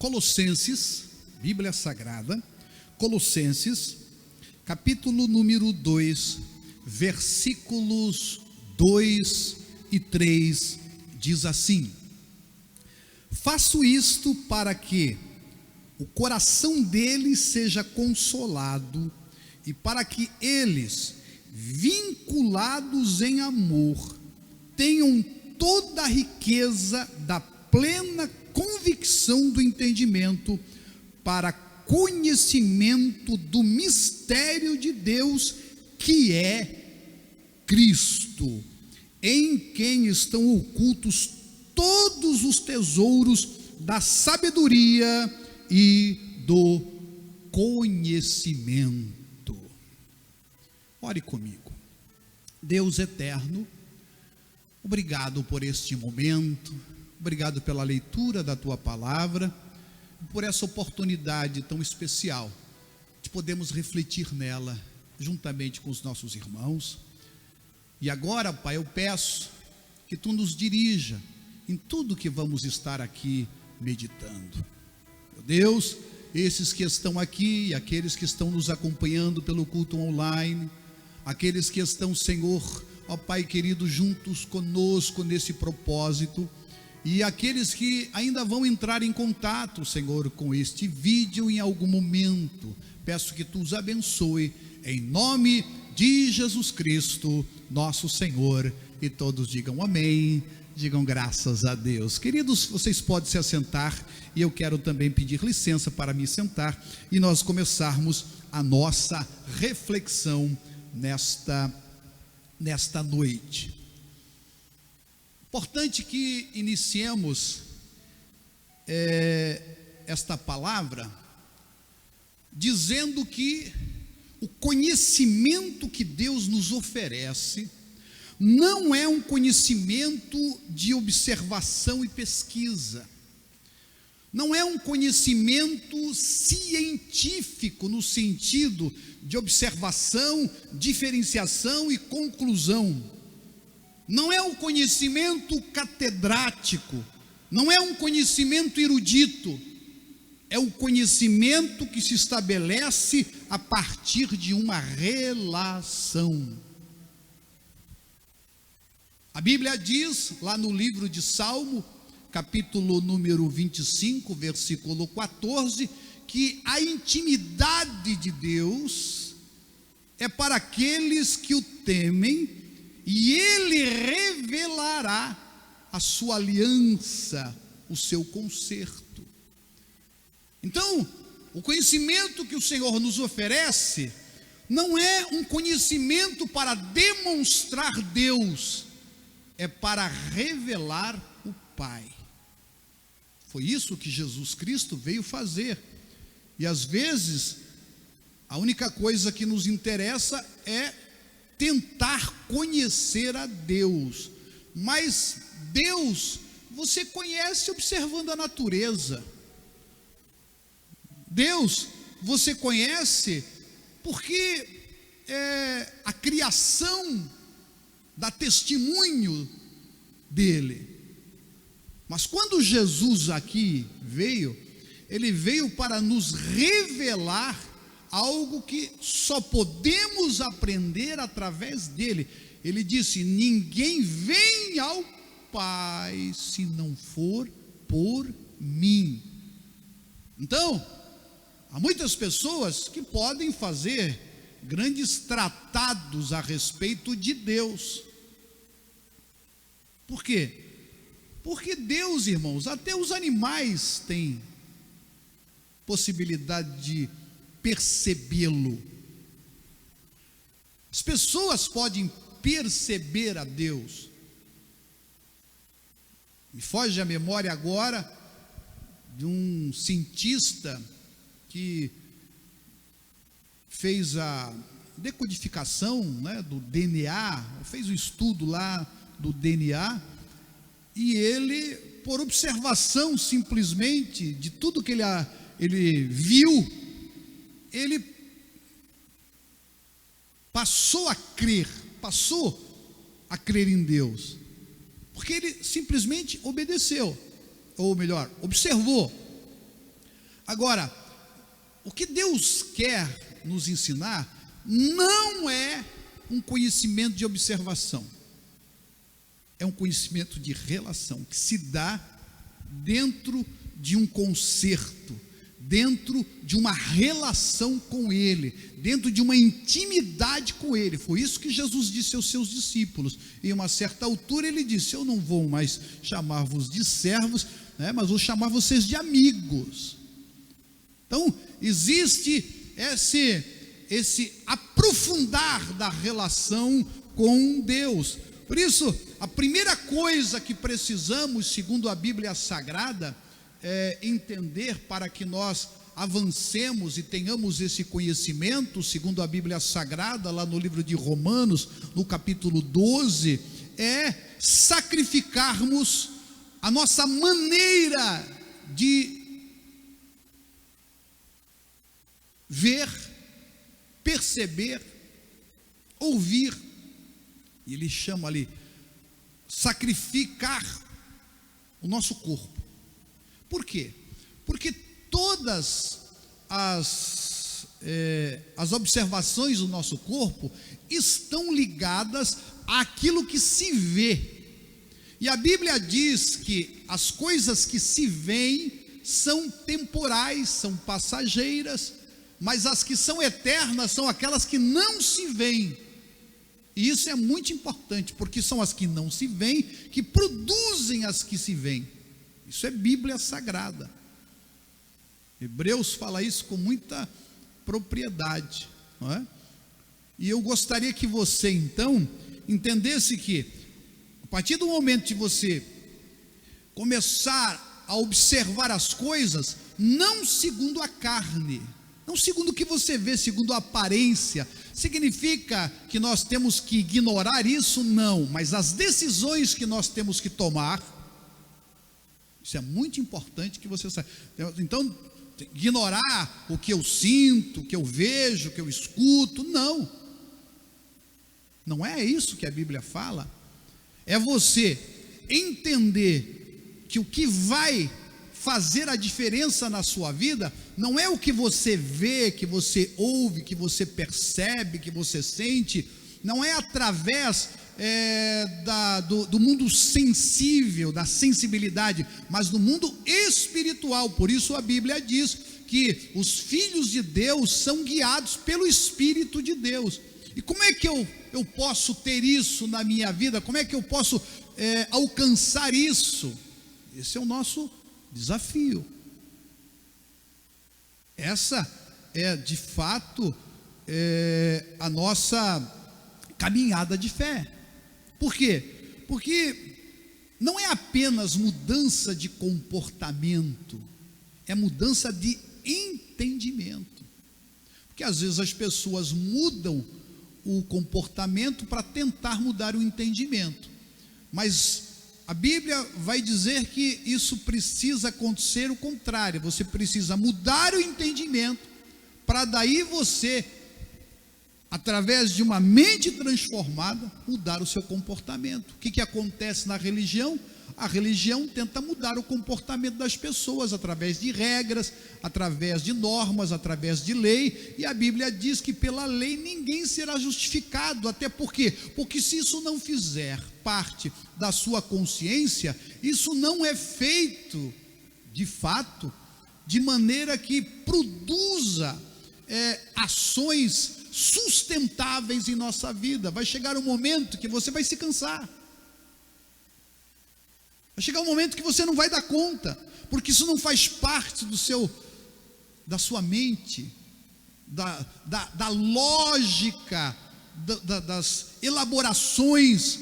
Colossenses, Bíblia Sagrada, Colossenses, capítulo número 2, versículos 2 e 3, diz assim: faço isto para que o coração deles seja consolado e para que eles, vinculados em amor, tenham toda a riqueza da plena convicção do entendimento para conhecimento do mistério de Deus, que é Cristo, em quem estão ocultos todos os tesouros da sabedoria e do conhecimento. Ore comigo. Deus eterno, obrigado por este momento, obrigado pela leitura da tua palavra, por essa oportunidade tão especial de podermos refletir nela juntamente com os nossos irmãos. E agora, Pai, eu peço que tu nos dirija em tudo que vamos estar aqui meditando. Meu Deus, esses que estão aqui e aqueles que estão nos acompanhando pelo culto online, aqueles que estão, Senhor, ó Pai querido, juntos conosco nesse propósito, e aqueles que ainda vão entrar em contato, Senhor, com este vídeo em algum momento, peço que tu os abençoe, em nome de Jesus Cristo, nosso Senhor, e todos digam amém, digam graças a Deus. Queridos, vocês podem se assentar, e eu quero também pedir licença para me sentar, e nós começarmos a nossa reflexão nesta noite. Importante que iniciemos esta palavra dizendo que o conhecimento que Deus nos oferece não é um conhecimento de observação e pesquisa, não é um conhecimento científico no sentido de observação, diferenciação e conclusão. Não é um conhecimento catedrático, não é um conhecimento erudito, é um conhecimento que se estabelece a partir de uma relação. A Bíblia diz, lá no livro de Salmo, capítulo número 25, versículo 14, que a intimidade de Deus é para aqueles que o temem, e Ele revelará a sua aliança, o seu conserto. Então, o conhecimento que o Senhor nos oferece não é um conhecimento para demonstrar Deus, é para revelar o Pai. Foi isso que Jesus Cristo veio fazer. E às vezes, a única coisa que nos interessa é tentar conhecer a Deus. Mas Deus, você conhece observando a natureza. Deus, você conhece porque a criação dá testemunho dele. Mas quando Jesus aqui veio, ele veio para nos revelar algo que só podemos aprender através dele. Ele disse: ninguém vem ao Pai se não for por mim. Então, há muitas pessoas que podem fazer grandes tratados a respeito de Deus. Por quê? Porque Deus, irmãos, até os animais têm possibilidade de percebê-lo. As pessoas podem perceber a Deus. Me foge a memória agora de um cientista que fez a decodificação, né, do DNA, fez o estudo lá do DNA, e ele, por observação simplesmente de tudo que ele viu, ele passou a crer em Deus, porque ele simplesmente obedeceu, ou melhor, observou. Agora, o que Deus quer nos ensinar não é um conhecimento de observação, é um conhecimento de relação, que se dá dentro de um concerto, dentro de uma relação com Ele, dentro de uma intimidade com Ele. Foi isso que Jesus disse aos seus discípulos. Em uma certa altura Ele disse: eu não vou mais chamar-vos de servos, mas vou chamar vocês de amigos. Então existe esse aprofundar da relação com Deus. Por isso, a primeira coisa que precisamos, segundo a Bíblia Sagrada, é entender, para que nós avancemos e tenhamos esse conhecimento, segundo a Bíblia Sagrada, lá no livro de Romanos, no capítulo 12, é sacrificarmos a nossa maneira de ver, perceber, ouvir. Ele chama ali, sacrificar o nosso corpo. Por quê? Porque todas as observações do nosso corpo estão ligadas àquilo que se vê. E a Bíblia diz que as coisas que se veem são temporais, são passageiras, mas as que são eternas são aquelas que não se veem. E isso é muito importante, porque são as que não se veem que produzem as que se veem. Isso é Bíblia Sagrada. Hebreus fala isso com muita propriedade, não é? E eu gostaria que você então entendesse que, a partir do momento que você começar a observar as coisas, não segundo a carne, não segundo o que você vê, segundo a aparência, significa que nós temos que ignorar isso? Não, mas as decisões que nós temos que tomar, isso é muito importante que você saiba. Então, ignorar o que eu sinto, o que eu vejo, o que eu escuto, não. Não é isso que a Bíblia fala. É você entender que o que vai fazer a diferença na sua vida não é o que você vê, que você ouve, que você percebe, que você sente, não é através do mundo sensível, da sensibilidade, mas do mundo espiritual. Por isso a Bíblia diz que os filhos de Deus são guiados pelo Espírito de Deus. E como é que eu posso ter isso na minha vida? Como é que eu posso alcançar isso? Esse é o nosso desafio. Essa é de fato a nossa caminhada de fé. Por quê? Porque não é apenas mudança de comportamento, é mudança de entendimento. Porque às vezes as pessoas mudam o comportamento para tentar mudar o entendimento, mas a Bíblia vai dizer que isso precisa acontecer o contrário. Você precisa mudar o entendimento, para daí você, através de uma mente transformada, mudar o seu comportamento. O que acontece na religião? A religião tenta mudar o comportamento das pessoas através de regras, através de normas, através de lei, e a Bíblia diz que pela lei ninguém será justificado. Até porque se isso não fizer parte da sua consciência, isso não é feito de fato de maneira que produza ações sustentáveis em nossa vida. Vai chegar um momento que você vai se cansar, vai chegar um momento que você não vai dar conta, porque isso não faz parte da sua mente, da lógica, das elaborações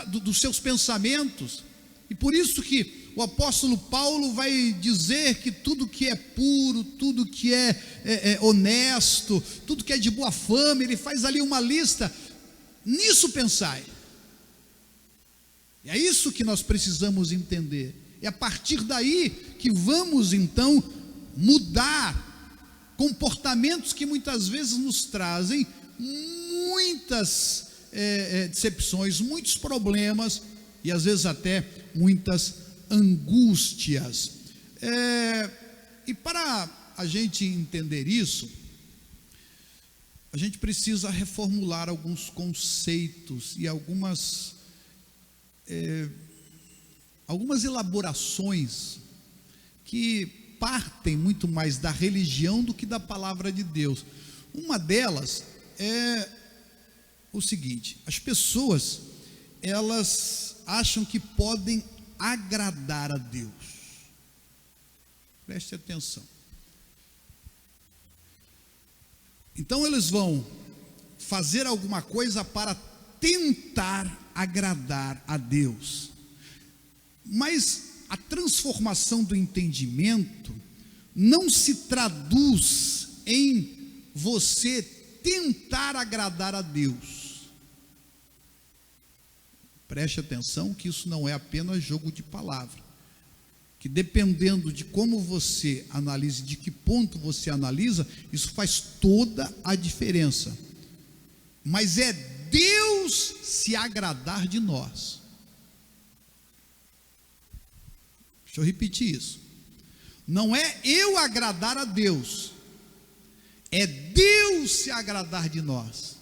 dos seus pensamentos. E por isso que o apóstolo Paulo vai dizer que tudo que é puro, tudo que é honesto, tudo que é de boa fama, ele faz ali uma lista. Nisso pensai. É isso que nós precisamos entender. É a partir daí que vamos então mudar comportamentos que muitas vezes nos trazem muitas decepções, muitos problemas e às vezes até muitas angústias. E para a gente entender isso, a gente precisa reformular alguns conceitos e algumas elaborações que partem muito mais da religião do que da palavra de Deus. Uma delas é o seguinte: as pessoas, elas acham que podem agradar a Deus. Preste atenção. Então eles vão fazer alguma coisa para tentar agradar a Deus. Mas a transformação do entendimento não se traduz em você tentar agradar a Deus. Preste atenção que isso não é apenas jogo de palavra, que dependendo de como você analise, de que ponto você analisa, isso faz toda a diferença. Mas é Deus se agradar de nós. Deixa eu repetir isso. Não é eu agradar a Deus, é Deus se agradar de nós.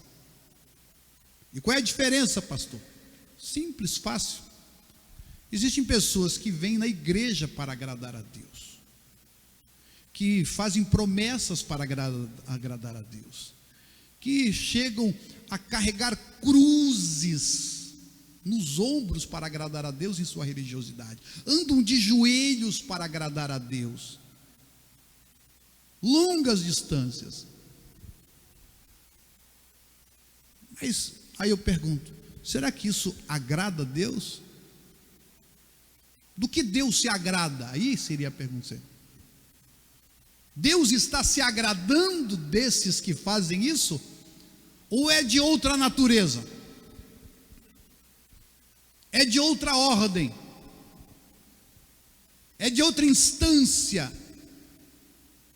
E qual é a diferença, pastor? Simples, fácil. Existem pessoas que vêm na igreja para agradar a Deus, que fazem promessas para agradar a Deus, que chegam a carregar cruzes nos ombros para agradar a Deus em sua religiosidade, andam de joelhos para agradar a Deus, longas distâncias. Mas aí eu pergunto: será que isso agrada a Deus? Do que Deus se agrada? Aí seria a pergunta. Deus está se agradando desses que fazem isso? Ou é de outra natureza? É de outra ordem? É de outra instância?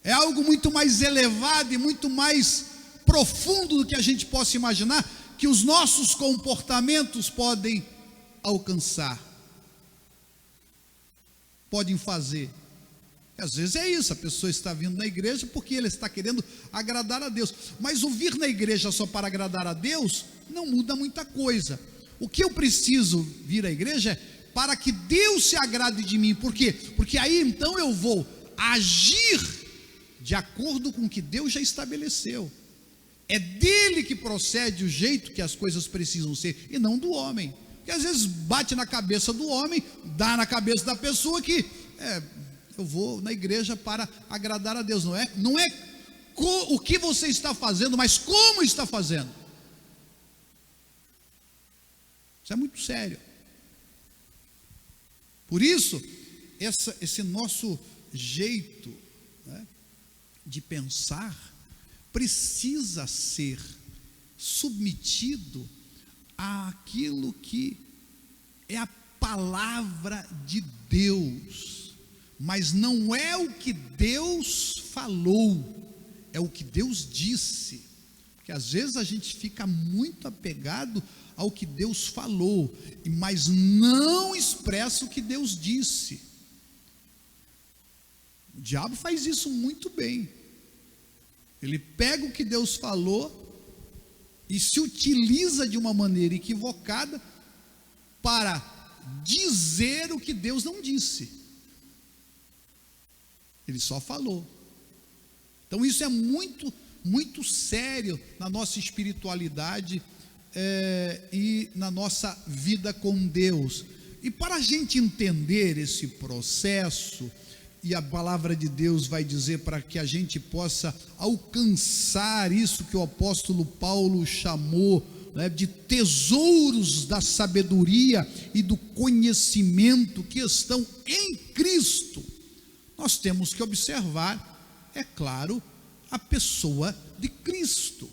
É algo muito mais elevado e muito mais profundo do que a gente possa imaginar, que os nossos comportamentos podem alcançar, podem fazer. E às vezes é isso, a pessoa está vindo na igreja porque ele está querendo agradar a Deus, mas o vir na igreja só para agradar a Deus não muda muita coisa. O que eu preciso vir à igreja é para que Deus se agrade de mim. Por quê? Porque aí então eu vou agir de acordo com o que Deus já estabeleceu. É dele que procede o jeito que as coisas precisam ser, e não do homem. Porque às vezes bate na cabeça do homem, dá na cabeça da pessoa que eu vou na igreja para agradar a Deus. Não é o que você está fazendo, mas como está fazendo. Isso é muito sério. Por isso, esse nosso jeito, né, de pensar precisa ser submetido àquilo que é a palavra de Deus, mas não é o que Deus falou, é o que Deus disse. Porque às vezes a gente fica muito apegado ao que Deus falou, mas não expressa o que Deus disse. O diabo faz isso muito bem. Ele pega o que Deus falou e se utiliza de uma maneira equivocada para dizer o que Deus não disse. Ele só falou. Então isso é muito, muito sério na nossa espiritualidade e na nossa vida com Deus. E para a gente entender esse processo, e a palavra de Deus vai dizer para que a gente possa alcançar isso que o apóstolo Paulo chamou, né, de tesouros da sabedoria e do conhecimento que estão em Cristo, nós temos que observar, é claro, a pessoa de Cristo.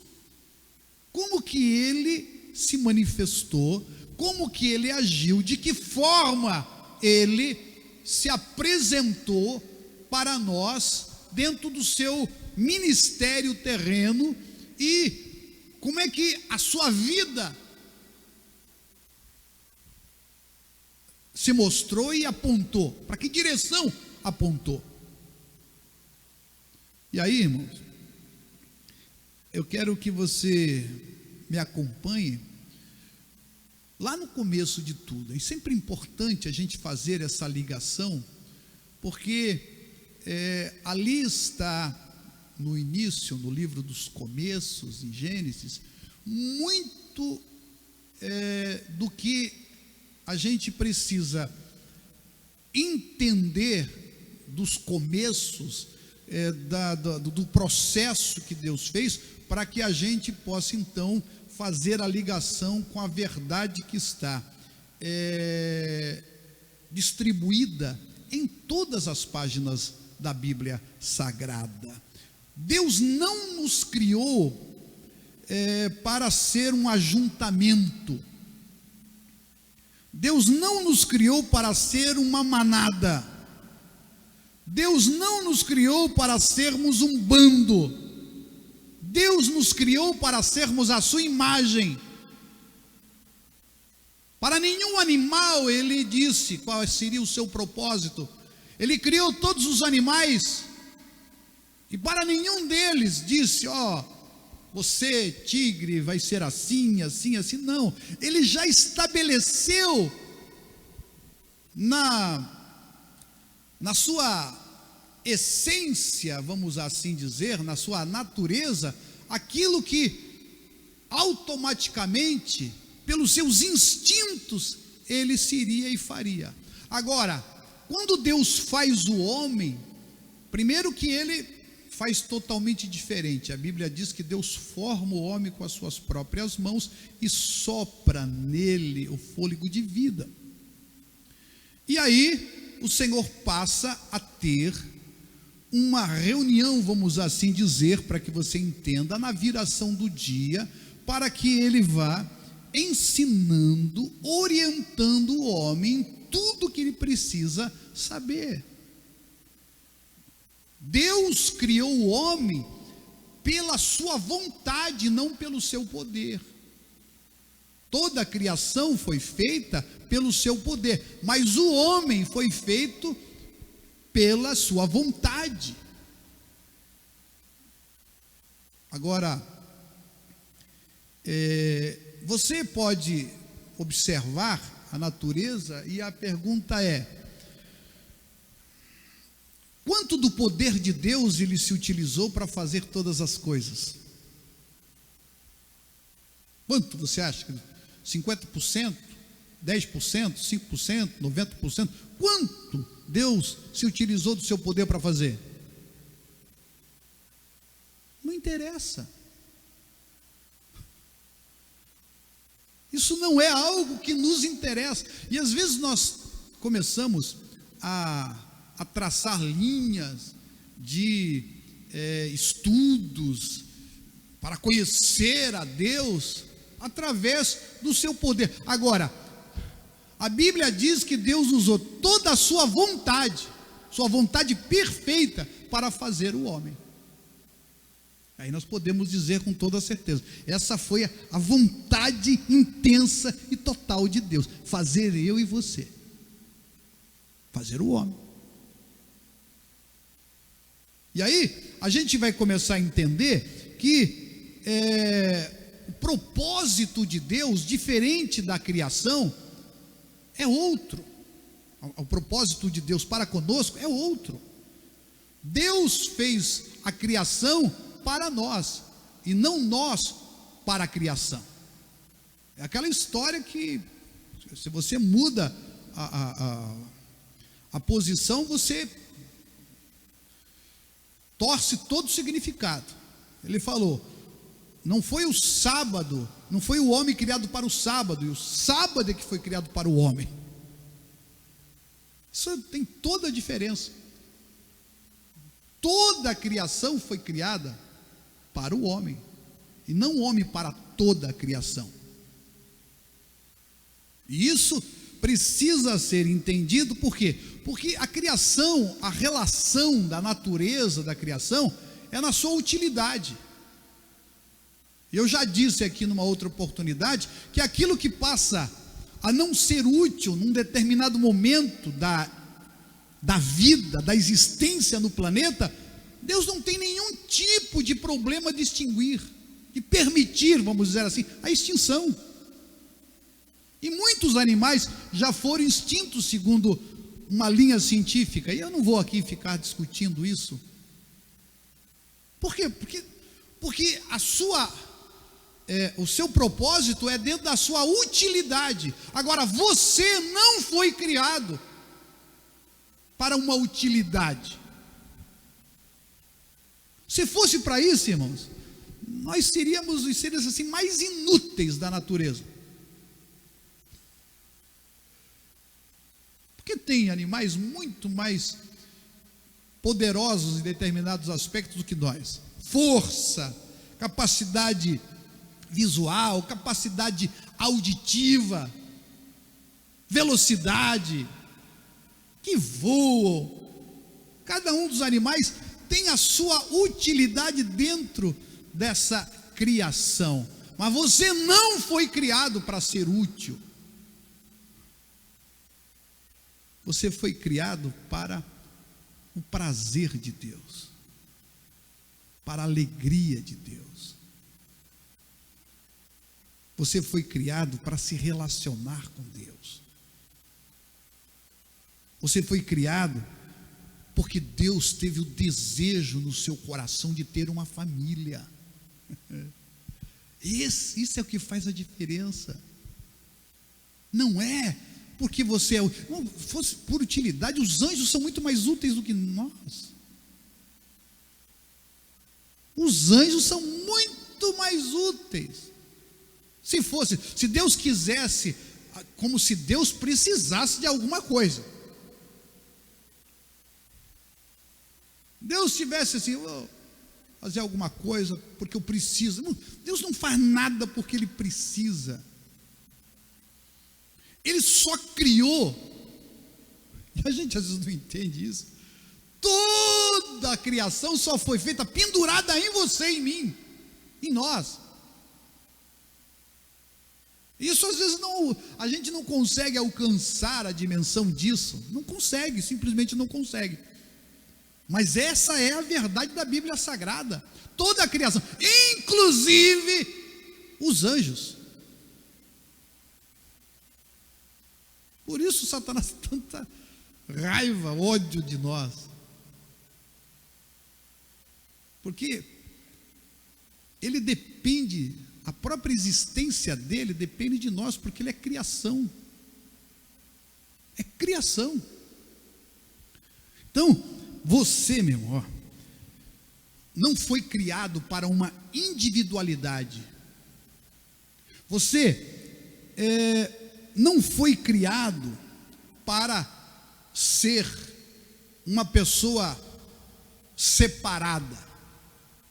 Como que ele se manifestou, como que ele agiu, de que forma ele se apresentou para nós dentro do seu ministério terreno, e como é que a sua vida se mostrou e apontou, para que direção apontou. E aí, irmãos, eu quero que você me acompanhe lá no começo de tudo. É sempre importante a gente fazer essa ligação, porque ali está, no início, no livro dos começos, em Gênesis, muito do que a gente precisa entender dos começos, do processo que Deus fez, para que a gente possa então fazer a ligação com a verdade que está distribuída em todas as páginas da Bíblia Sagrada. Deus não nos criou para ser um ajuntamento. Deus não nos criou para ser uma manada. Deus não nos criou para sermos um bando. Deus nos criou para sermos a sua imagem. Para nenhum animal, ele disse qual seria o seu propósito. Ele criou todos os animais, e para nenhum deles disse: você, tigre, vai ser assim, assim, assim. Não, ele já estabeleceu na sua essência, vamos assim dizer, na sua natureza, aquilo que automaticamente, pelos seus instintos, ele seria e faria. Agora, quando Deus faz o homem, primeiro que ele faz totalmente diferente. A Bíblia diz que Deus forma o homem com as suas próprias mãos e sopra nele o fôlego de vida. E aí o Senhor passa a ter uma reunião, vamos assim dizer, para que você entenda, na viração do dia, para que ele vá ensinando, orientando o homem em tudo que ele precisa saber. Deus criou o homem pela sua vontade, não pelo seu poder. Toda a criação foi feita pelo seu poder, mas o homem foi feito pela sua vontade. Agora, você pode observar a natureza, e a pergunta é: quanto do poder de Deus ele se utilizou para fazer todas as coisas? Quanto você acha? 50%? 10%? 5%? 90%? Quanto Deus se utilizou do seu poder para fazer? Não interessa. Isso não é algo que nos interessa. E às vezes nós começamos a traçar linhas de estudos para conhecer a Deus através do seu poder. Agora, a Bíblia diz que Deus usou toda a sua vontade perfeita, para fazer o homem. Aí nós podemos dizer com toda certeza: essa foi a vontade intensa e total de Deus, fazer eu e você, fazer o homem. E aí a gente vai começar a entender que o propósito de Deus, diferente da criação, é outro. O propósito de Deus para conosco é outro. Deus fez a criação para nós, e não nós para a criação. É aquela história que, se você muda a posição, você torce todo o significado. Ele falou: não foi o sábado, não foi o homem criado para o sábado, e o sábado é que foi criado para o homem. Isso tem toda a diferença. Toda a criação foi criada para o homem, e não o homem para toda a criação. E isso precisa ser entendido. Por quê? Porque a criação, a relação da natureza da criação é na sua utilidade. Eu já disse aqui numa outra oportunidade que aquilo que passa a não ser útil num determinado momento da vida, da existência no planeta, Deus não tem nenhum tipo de problema de extinguir, de permitir, vamos dizer assim, a extinção. E muitos animais já foram extintos segundo uma linha científica, e eu não vou aqui ficar discutindo isso. Por quê? Porque o seu propósito é dentro da sua utilidade. Agora, você não foi criado para uma utilidade. Se fosse para isso, irmãos, nós seríamos os seres assim mais inúteis da natureza. Porque tem animais muito mais poderosos em determinados aspectos do que nós. Força, capacidade visual, capacidade auditiva, velocidade, que voam. Cada um dos animais tem a sua utilidade dentro dessa criação. Mas você não foi criado para ser útil. Você foi criado para o prazer de Deus, para a alegria de Deus. Você foi criado para se relacionar com Deus. Você foi criado porque Deus teve o desejo no seu coração de ter uma família. Isso é o que faz a diferença. Não é porque você não fosse por utilidade. Os anjos são muito mais úteis do que nós. Os anjos são muito mais úteis. Se Deus quisesse, como se Deus precisasse de alguma coisa. Deus tivesse assim, vou fazer alguma coisa porque eu preciso. Não, Deus não faz nada porque Ele precisa. Ele só criou, e a gente às vezes não entende isso. Toda a criação só foi feita pendurada em você e em mim, em nós. Isso às vezes a gente não consegue alcançar a dimensão disso. Não consegue, simplesmente não consegue. Mas essa é a verdade da Bíblia Sagrada. Toda a criação, inclusive os anjos. Por isso Satanás tem tanta raiva, ódio de nós. Porque ele depende, a própria existência dele depende de nós, porque ele é criação. É criação. Então, você, meu irmão, não foi criado para uma individualidade. Você não foi criado para ser uma pessoa separada.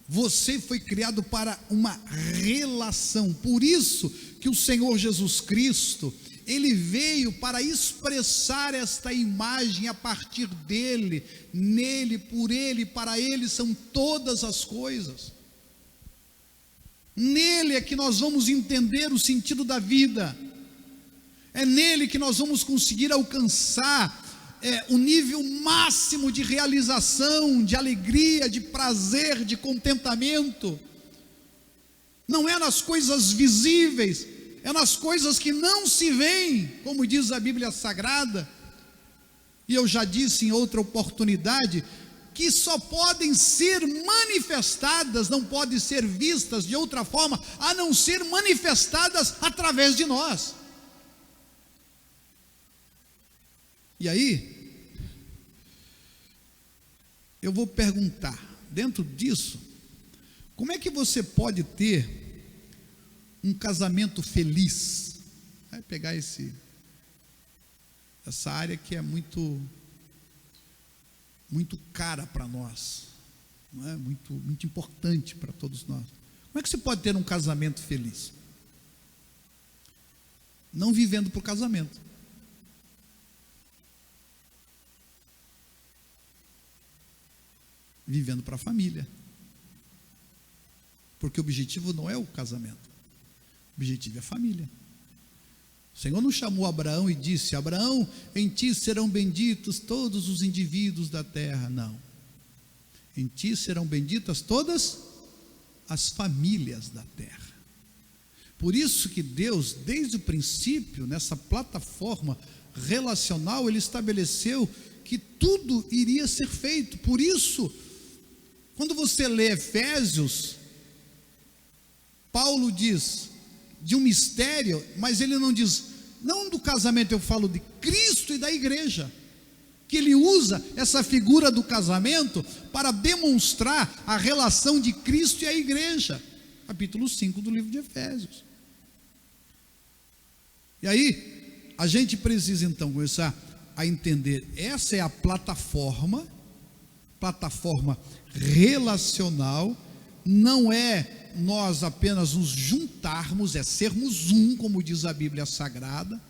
Você foi criado para uma relação. Por isso que o Senhor Jesus Cristo, Ele veio para expressar esta imagem a partir dele, nele, por ele, para ele são todas as coisas. Nele é que nós vamos entender o sentido da vida. É nele que nós vamos conseguir alcançar o nível máximo de realização, de alegria, de prazer, de contentamento. Não é nas coisas visíveis, é nas coisas que não se veem, como diz a Bíblia Sagrada. E eu já disse em outra oportunidade, que só podem ser manifestadas, não podem ser vistas de outra forma, a não ser manifestadas através de nós. E aí, eu vou perguntar, dentro disso, como é que você pode ter um casamento feliz? Vai pegar essa área que é muito cara para nós, não é? Muito importante para todos nós. Como é que você pode ter um casamento feliz? Não vivendo para o casamento. Vivendo para a família. Porque o objetivo não é o casamento. O objetivo é a família. O Senhor não chamou Abraão e disse: Abraão, em ti serão benditos todos os indivíduos da terra. Não. Em ti serão benditas todas as famílias da terra. Por isso que Deus, desde o princípio, nessa plataforma relacional, Ele estabeleceu que tudo iria ser feito. Por isso, quando você lê Efésios, Paulo diz de um mistério, mas ele não diz, não do casamento, eu falo de Cristo e da igreja, que ele usa essa figura do casamento para demonstrar a relação de Cristo e a igreja. Capítulo 5 do livro de Efésios. E aí, a gente precisa então começar a entender, essa é a plataforma relacional, não é nós apenas nos juntarmos, é sermos um, como diz a Bíblia Sagrada,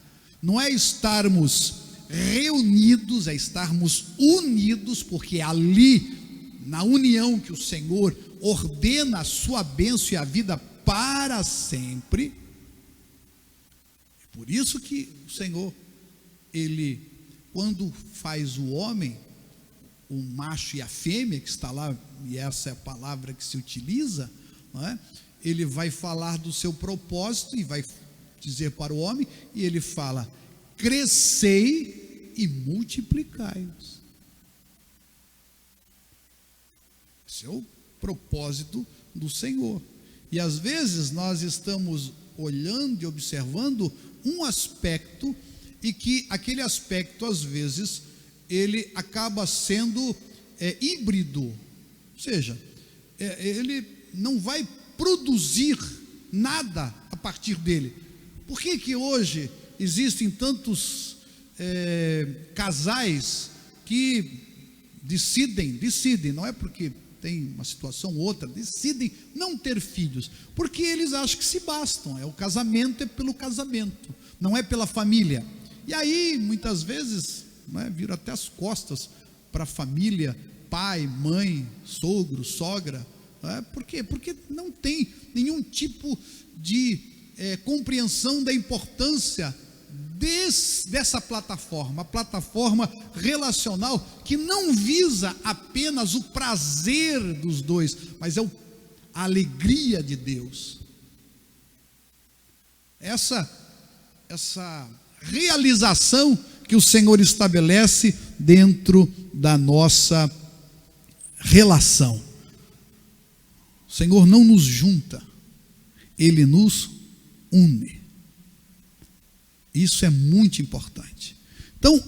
não é estarmos reunidos, é estarmos unidos, porque é ali, na união, que o Senhor ordena a sua bênção e a vida para sempre. É por isso que o Senhor, Ele, quando faz o homem, o macho e a fêmea, que está lá, e essa é a palavra que se utiliza, não é? Ele vai falar do seu propósito e vai dizer para o homem, e ele fala: crescei e multiplicai-vos. Esse é o propósito do Senhor. E às vezes nós estamos olhando e observando um aspecto, e que aquele aspecto às vezes ele acaba sendo híbrido, ou seja, ele não vai produzir nada a partir dele. Por que hoje existem tantos casais que decidem, não é porque tem uma situação ou outra, decidem não ter filhos, porque eles acham que se bastam, o casamento é pelo casamento, não é pela família. E aí, muitas vezes, viram até as costas para a família, pai, mãe, sogro, sogra. Por quê? Porque não tem nenhum tipo de compreensão da importância dessa plataforma, a plataforma relacional, que não visa apenas o prazer dos dois, mas a alegria de Deus. Essa realização que o Senhor estabelece dentro da nossa relação. O Senhor não nos junta, Ele nos une. Isso é muito importante. Então,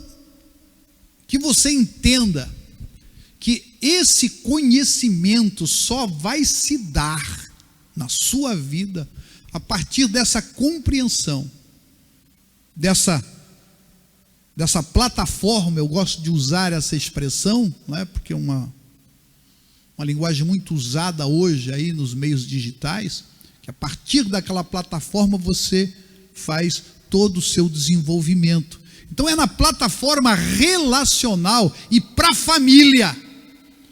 que você entenda que esse conhecimento só vai se dar na sua vida a partir dessa compreensão, dessa plataforma. Eu gosto de usar essa expressão, não é? Porque é uma linguagem muito usada hoje aí nos meios digitais, que a partir daquela plataforma você faz todo o seu desenvolvimento. Então é na plataforma relacional e para a família,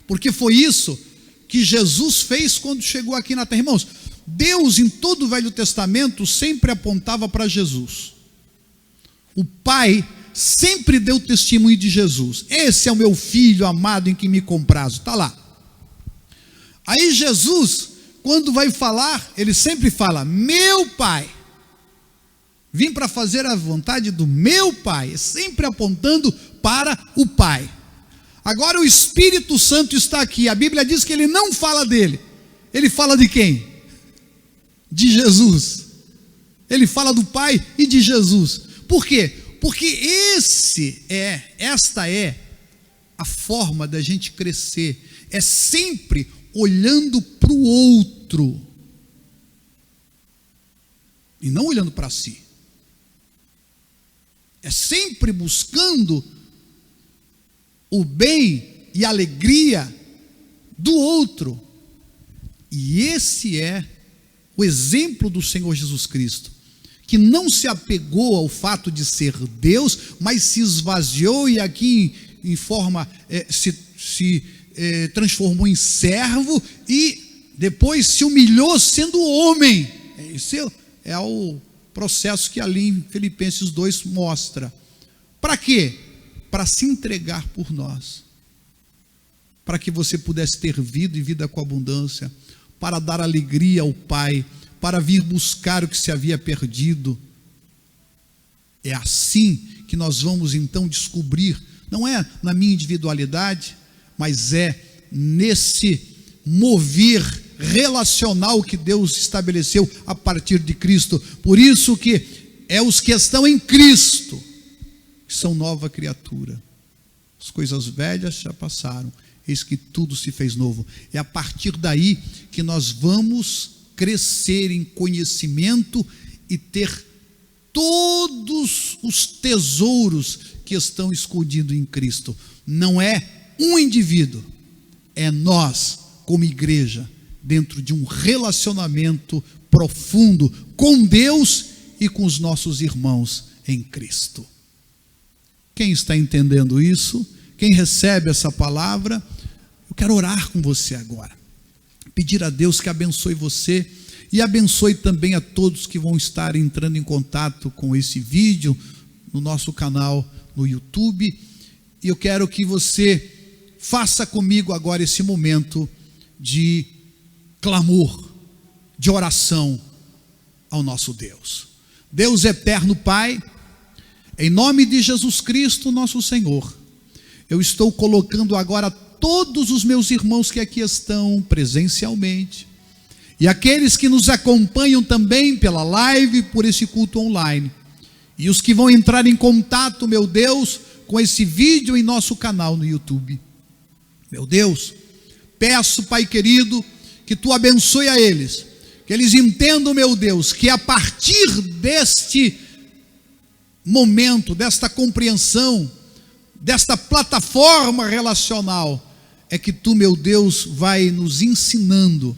porque foi isso que Jesus fez quando chegou aqui na terra. Irmãos, Deus em todo o Velho Testamento sempre apontava para Jesus. O Pai sempre deu testemunho de Jesus. Esse é o meu filho amado em que me comprazo. Está lá. Aí Jesus, quando vai falar, ele sempre fala: meu Pai. Vim para fazer a vontade do meu Pai, sempre apontando para o Pai. Agora o Espírito Santo está aqui, a Bíblia diz que ele não fala dele, ele fala de quem? De Jesus. Ele fala do Pai e de Jesus. Por quê? Porque esta é a forma da gente crescer, é sempre olhando para o outro, e não olhando para si. É sempre buscando o bem e a alegria do outro. E esse é o exemplo do Senhor Jesus Cristo, que não se apegou ao fato de ser Deus, mas se esvaziou e aqui em forma, se transformou em servo e depois se humilhou sendo homem. Esse é o processo que ali em Filipenses 2 mostra. Para quê? Para se entregar por nós. para que você pudesse ter vida e vida com abundância, para dar alegria ao Pai, para vir buscar o que se havia perdido. É assim que nós vamos então descobrir, não é na minha individualidade, mas é nesse mover relacional que Deus estabeleceu a partir de Cristo. Por isso que é os que estão em Cristo que são nova criatura. As coisas velhas já passaram, eis que tudo se fez novo. É a partir daí que nós vamos crescer em conhecimento e ter todos os tesouros que estão escondidos em Cristo. Não é um indivíduo, é nós, como igreja, dentro de um relacionamento profundo com Deus e com os nossos irmãos em Cristo. Quem está entendendo isso? Quem recebe essa palavra? Eu quero orar com você agora, pedir a Deus que abençoe você e abençoe também a todos que vão estar entrando em contato com esse vídeo no nosso canal no YouTube. E eu quero que você faça comigo agora esse momento de clamor, de oração ao nosso Deus. Deus eterno Pai, em nome de Jesus Cristo, nosso Senhor, eu estou colocando agora todos os meus irmãos que aqui estão presencialmente e aqueles que nos acompanham também pela live, por esse culto online, e os que vão entrar em contato, meu Deus, com esse vídeo em nosso canal no YouTube. Meu Deus, peço, Pai querido, que Tu abençoe a eles, que eles entendam, meu Deus, que a partir deste momento, desta compreensão, desta plataforma relacional, é que Tu, meu Deus, vai nos ensinando,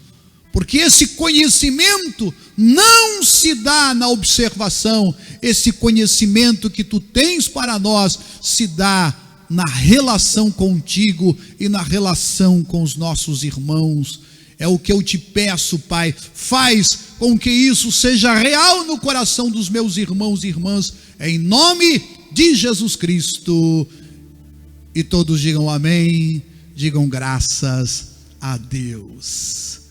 porque esse conhecimento não se dá na observação, esse conhecimento que Tu tens para nós se dá na relação contigo e na relação com os nossos irmãos. É o que eu te peço, Pai, faz com que isso seja real no coração dos meus irmãos e irmãs, em nome de Jesus Cristo. E todos digam amém, digam graças a Deus.